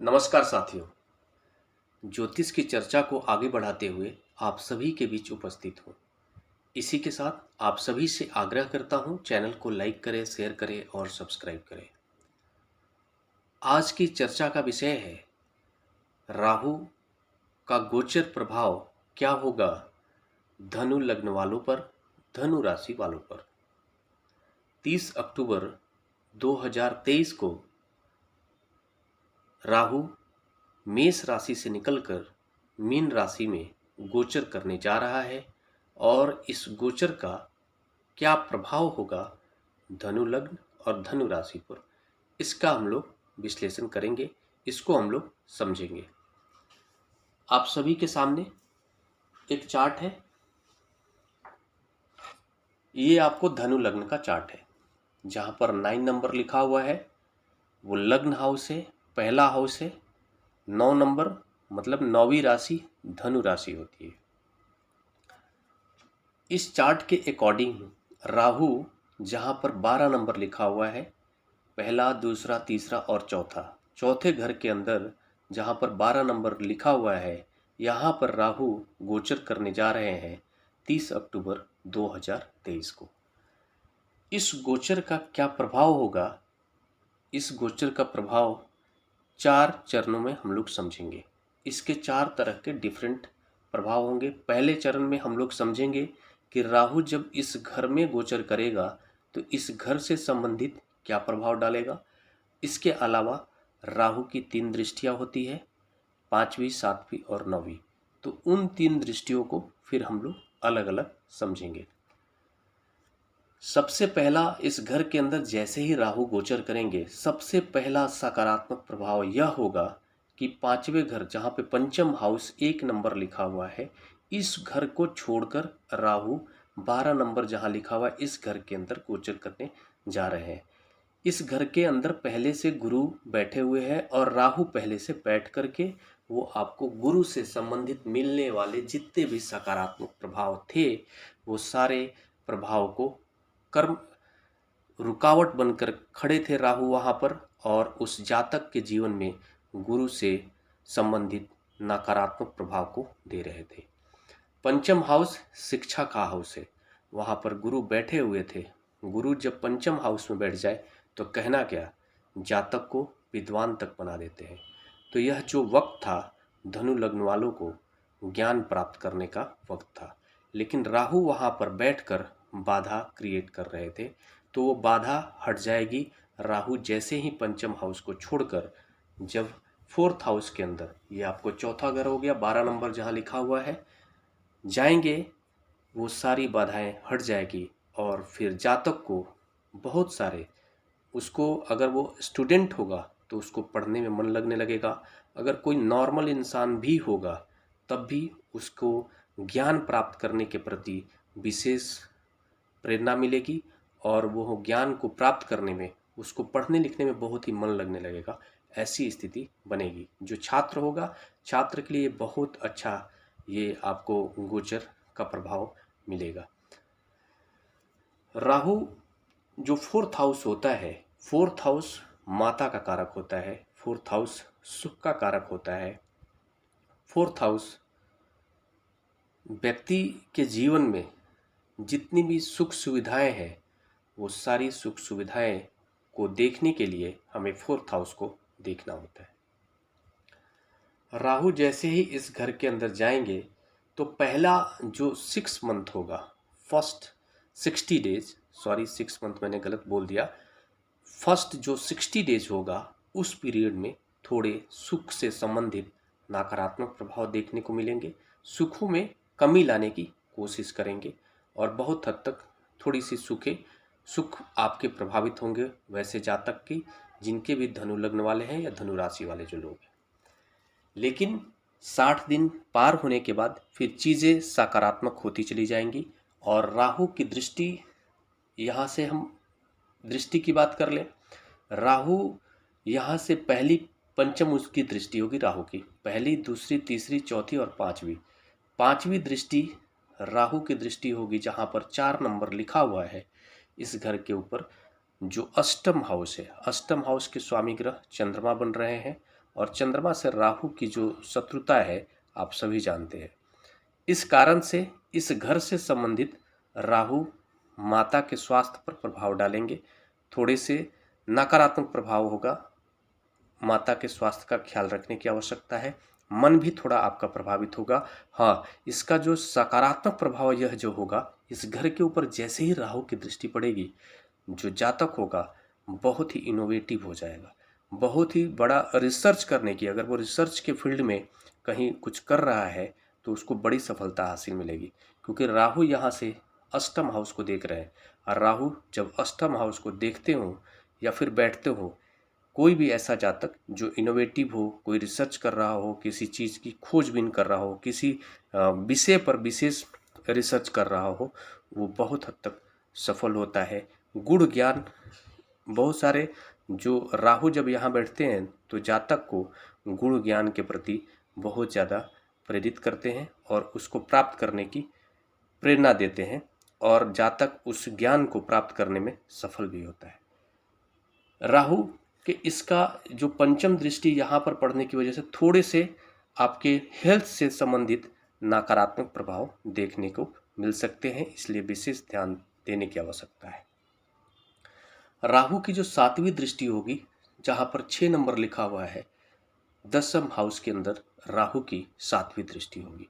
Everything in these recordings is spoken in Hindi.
नमस्कार साथियों। ज्योतिष की चर्चा को आगे बढ़ाते हुए आप सभी के बीच उपस्थित हूँ। इसी के साथ आप सभी से आग्रह करता हूँ, चैनल को लाइक करें, शेयर करें और सब्सक्राइब करें। आज की चर्चा का विषय है राहु का गोचर प्रभाव क्या होगा धनु लग्न वालों पर, धनु राशि वालों पर। 30 अक्टूबर 2023 को राहु मेष राशि से निकलकर मीन राशि में गोचर करने जा रहा है और इस गोचर का क्या प्रभाव होगा धनु लग्न और धनु राशि पर, इसका हम लोग विश्लेषण करेंगे, इसको हम लोग समझेंगे। आप सभी के सामने एक चार्ट है, ये आपको धनु लग्न का चार्ट है। जहाँ पर 9 नंबर लिखा हुआ है वो लग्न हाउस है, पहला हाउस है। 9 नंबर मतलब 9वीं राशि धनु राशि होती है। इस चार्ट के अकॉर्डिंग राहु जहाँ पर 12 नंबर लिखा हुआ है, पहला, दूसरा, तीसरा और चौथे घर के अंदर जहाँ पर 12 नंबर लिखा हुआ है, यहाँ पर राहु गोचर करने जा रहे हैं 30 अक्टूबर 2023 को। इस गोचर का क्या प्रभाव होगा, इस गोचर का प्रभाव 4 चरणों में हम लोग समझेंगे। इसके 4 तरह के डिफरेंट प्रभाव होंगे। पहले चरण में हम लोग समझेंगे कि राहु जब इस घर में गोचर करेगा तो इस घर से संबंधित क्या प्रभाव डालेगा। इसके अलावा राहु की 3 दृष्टियां होती है, 5वीं, 7वीं और 9वीं। तो उन 3 दृष्टियों को फिर हम लोग अलग अलग समझेंगे। सबसे पहला, इस घर के अंदर जैसे ही राहु गोचर करेंगे, सबसे पहला सकारात्मक प्रभाव यह होगा कि 5वें घर जहाँ पे पंचम हाउस 1 नंबर लिखा हुआ है, इस घर को छोड़कर राहु 12 नंबर जहाँ लिखा हुआ है इस घर के अंदर गोचर करने जा रहे हैं। इस घर के अंदर पहले से गुरु बैठे हुए हैं और राहु पहले से बैठ करके वो आपको गुरु से संबंधित मिलने वाले जितने भी सकारात्मक प्रभाव थे वो सारे प्रभाव को कर्म रुकावट बनकर खड़े थे राहु वहाँ पर, और उस जातक के जीवन में गुरु से संबंधित नकारात्मक प्रभाव को दे रहे थे। पंचम हाउस शिक्षा का हाउस है, वहाँ पर गुरु बैठे हुए थे। गुरु जब पंचम हाउस में बैठ जाए तो कहना क्या, जातक को विद्वान तक बना देते हैं। तो यह जो वक्त था धनु लग्न वालों को ज्ञान प्राप्त करने का वक्त था, लेकिन राहु वहाँ पर बैठकर बाधा क्रिएट कर रहे थे। तो वो बाधा हट जाएगी राहु जैसे ही पंचम हाउस को छोड़कर जब 4th हाउस के अंदर, ये आपको चौथा घर हो गया, 12 नंबर जहाँ लिखा हुआ है, जाएंगे, वो सारी बाधाएं हट जाएगी और फिर जातक को बहुत सारे, उसको अगर वो स्टूडेंट होगा तो उसको पढ़ने में मन लगने लगेगा। अगर कोई नॉर्मल इंसान भी होगा तब भी उसको ज्ञान प्राप्त करने के प्रति विशेष प्रेरणा मिलेगी और वो ज्ञान को प्राप्त करने में, उसको पढ़ने लिखने में बहुत ही मन लगने लगेगा। ऐसी स्थिति बनेगी। जो छात्र होगा, छात्र के लिए बहुत अच्छा ये आपको गोचर का प्रभाव मिलेगा। राहु जो 4th हाउस होता है, 4th हाउस माता का कारक होता है, 4th हाउस सुख का कारक होता है। 4th हाउस व्यक्ति के जीवन में जितनी भी सुख सुविधाएं हैं वो सारी सुख सुविधाएं को देखने के लिए हमें 4th हाउस को देखना होता है। राहु जैसे ही इस घर के अंदर जाएंगे तो पहला जो 6 मंथ होगा, फर्स्ट 60 डेज, सॉरी 6 मंथ मैंने गलत बोल दिया, फर्स्ट जो 60 डेज होगा उस पीरियड में थोड़े सुख से संबंधित नकारात्मक प्रभाव देखने को मिलेंगे। सुखों में कमी लाने की कोशिश करेंगे और बहुत हद तक थोड़ी सी सुख आपके प्रभावित होंगे वैसे जातक की जिनके भी धनु लग्न वाले हैं या धनु राशि वाले जो लोग हैं। लेकिन 60 दिन पार होने के बाद फिर चीज़ें सकारात्मक होती चली जाएंगी और राहु की दृष्टि, यहाँ से हम दृष्टि की बात कर लें। राहु यहाँ से पहली पंचम उसकी दृष्टि होगी, राहु की पहली, दूसरी, तीसरी, चौथी और 5वीं दृष्टि राहु की दृष्टि होगी जहाँ पर 4 नंबर लिखा हुआ है इस घर के ऊपर, जो अष्टम हाउस है। अष्टम हाउस के स्वामी ग्रह चंद्रमा बन रहे हैं और चंद्रमा से राहु की जो शत्रुता है आप सभी जानते हैं। इस कारण से इस घर से संबंधित राहु माता के स्वास्थ्य पर प्रभाव डालेंगे। थोड़े से नकारात्मक प्रभाव होगा, माता के स्वास्थ्य का ख्याल रखने की आवश्यकता है। मन भी थोड़ा आपका प्रभावित होगा। हाँ, इसका जो सकारात्मक प्रभाव यह जो होगा, इस घर के ऊपर जैसे ही राहु की दृष्टि पड़ेगी, जो जातक होगा बहुत ही इनोवेटिव हो जाएगा, बहुत ही बड़ा रिसर्च करने की, अगर वो रिसर्च के फील्ड में कहीं कुछ कर रहा है तो उसको बड़ी सफलता हासिल मिलेगी, क्योंकि राहु यहाँ से अष्टम हाउस को देख रहे हैं। और राहु जब अष्टम हाउस को देखते हो या फिर बैठते हो, कोई भी ऐसा जातक जो इनोवेटिव हो, कोई रिसर्च कर रहा हो, किसी चीज़ की खोजबीन कर रहा हो, किसी विषय पर विशेष रिसर्च कर रहा हो, वो बहुत हद तक सफल होता है। गुण ज्ञान बहुत सारे, जो राहु जब यहाँ बैठते हैं तो जातक को गुण ज्ञान के प्रति बहुत ज़्यादा प्रेरित करते हैं और उसको प्राप्त करने की प्रेरणा देते हैं, और जातक उस ज्ञान को प्राप्त करने में सफल भी होता है। राहु कि इसका जो पंचम दृष्टि यहाँ पर पड़ने की वजह से थोड़े से आपके हेल्थ से संबंधित नकारात्मक प्रभाव देखने को मिल सकते हैं, इसलिए विशेष ध्यान देने की आवश्यकता है। राहु की जो सातवीं दृष्टि होगी, जहाँ पर 6 नंबर लिखा हुआ है, दसम हाउस के अंदर राहु की सातवीं दृष्टि होगी।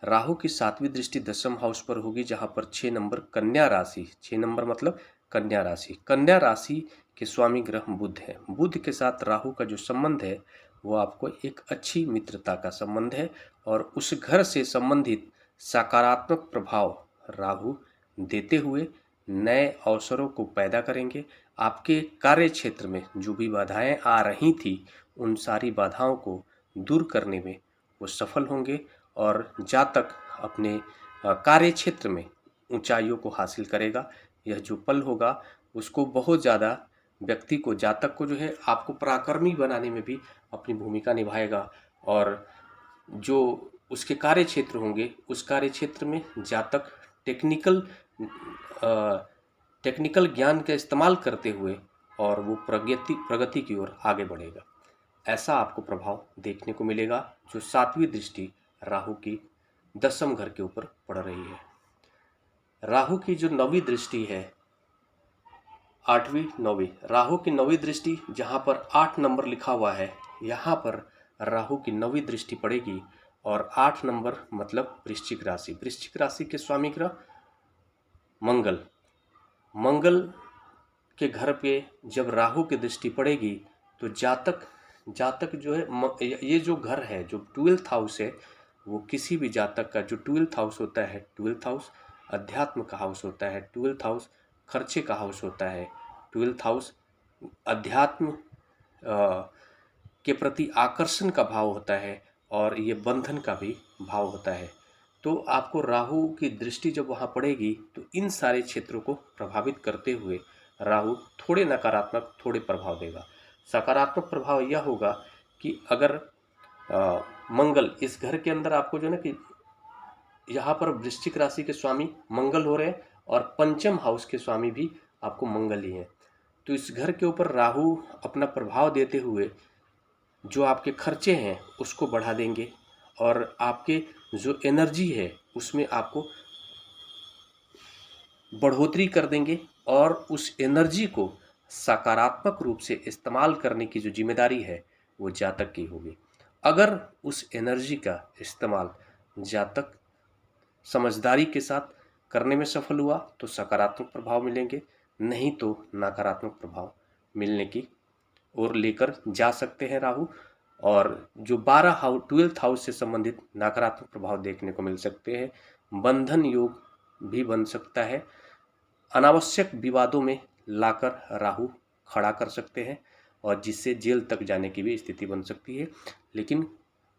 राहु की सातवीं दृष्टि दसम हाउस पर होगी, जहाँ पर 6 नंबर कन्या राशि, 6 नंबर मतलब कन्या राशि। कन्या राशि के स्वामी ग्रह बुध है। बुध के साथ राहु का जो संबंध है वो आपको एक अच्छी मित्रता का संबंध है, और उस घर से संबंधित सकारात्मक प्रभाव राहु देते हुए नए अवसरों को पैदा करेंगे। आपके कार्य क्षेत्र में जो भी बाधाएं आ रही थी, उन सारी बाधाओं को दूर करने में वो सफल होंगे, और जातक अपने कार्य क्षेत्र में ऊंचाइयों को हासिल करेगा। यह जो पल होगा उसको बहुत ज़्यादा व्यक्ति को, जातक को जो है आपको पराक्रमी बनाने में भी अपनी भूमिका निभाएगा, और जो उसके कार्य क्षेत्र होंगे उस कार्य क्षेत्र में जातक टेक्निकल ज्ञान का इस्तेमाल करते हुए और वो प्रगति की ओर आगे बढ़ेगा। ऐसा आपको प्रभाव देखने को मिलेगा जो सातवीं दृष्टि राहु की दसम घर के ऊपर पड़ रही है। राहु की जो नौवीं दृष्टि है, आठवीं नौवीं, राहु की नौवीं दृष्टि जहाँ पर 8 नंबर लिखा हुआ है, यहाँ पर राहु की नौवीं दृष्टि पड़ेगी, और 8 नंबर मतलब वृश्चिक राशि। वृश्चिक राशि के स्वामी ग्रह मंगल। मंगल के घर पे जब राहु की दृष्टि पड़ेगी तो जातक जो है, ये जो घर है, जो 12th हाउस है, वो किसी भी जातक का जो 12th हाउस होता है, 12th हाउस अध्यात्म का हाउस होता है, 12th हाउस खर्चे का हाउस होता है, 12th हाउस अध्यात्म के प्रति आकर्षण का भाव होता है, और ये बंधन का भी भाव होता है। तो आपको राहु की दृष्टि जब वहाँ पड़ेगी तो इन सारे क्षेत्रों को प्रभावित करते हुए राहु थोड़े नकारात्मक थोड़े प्रभाव देगा। सकारात्मक प्रभाव यह होगा कि अगर मंगल इस घर के अंदर आपको जो है ना कि यहाँ पर वृश्चिक राशि के स्वामी मंगल हो रहे हैं, और पंचम हाउस के स्वामी भी आपको मंगल ही हैं, तो इस घर के ऊपर राहु अपना प्रभाव देते हुए जो आपके खर्चे हैं उसको बढ़ा देंगे, और आपके जो एनर्जी है उसमें आपको बढ़ोतरी कर देंगे, और उस एनर्जी को सकारात्मक रूप से इस्तेमाल करने की जो जिम्मेदारी है वो जातक की होगी। अगर उस एनर्जी का इस्तेमाल जातक समझदारी के साथ करने में सफल हुआ तो सकारात्मक प्रभाव मिलेंगे, नहीं तो नकारात्मक प्रभाव मिलने की ओर लेकर जा सकते हैं राहु। और जो 12th हाउस से संबंधित नकारात्मक प्रभाव देखने को मिल सकते हैं, बंधन योग भी बन सकता है, अनावश्यक विवादों में लाकर राहु खड़ा कर सकते हैं, और जिससे जेल तक जाने की भी स्थिति बन सकती है। लेकिन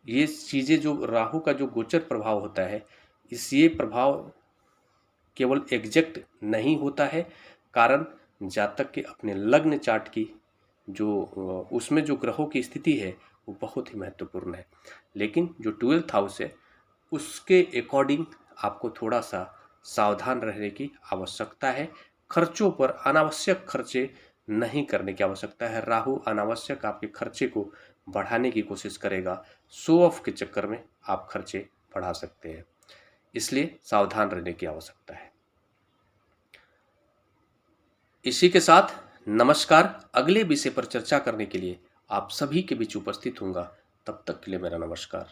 ये चीज़ें जो राहु का जो गोचर प्रभाव होता है, ये प्रभाव केवल एग्जैक्ट नहीं होता है, कारण जातक के अपने लग्न चार्ट की जो उसमें जो ग्रहों की स्थिति है वो बहुत ही महत्वपूर्ण है। लेकिन जो 12th हाउस है उसके अकॉर्डिंग आपको थोड़ा सा सावधान रहने की आवश्यकता है। खर्चों पर, अनावश्यक खर्चे नहीं करने की आवश्यकता है। राहु अनावश्यक आपके खर्चे को बढ़ाने की कोशिश करेगा। शो ऑफ के चक्कर में आप खर्चे बढ़ा सकते हैं, इसलिए सावधान रहने की आवश्यकता है। इसी के साथ नमस्कार। अगले विषय पर चर्चा करने के लिए आप सभी के बीच उपस्थित होऊंगा। तब तक के लिए मेरा नमस्कार।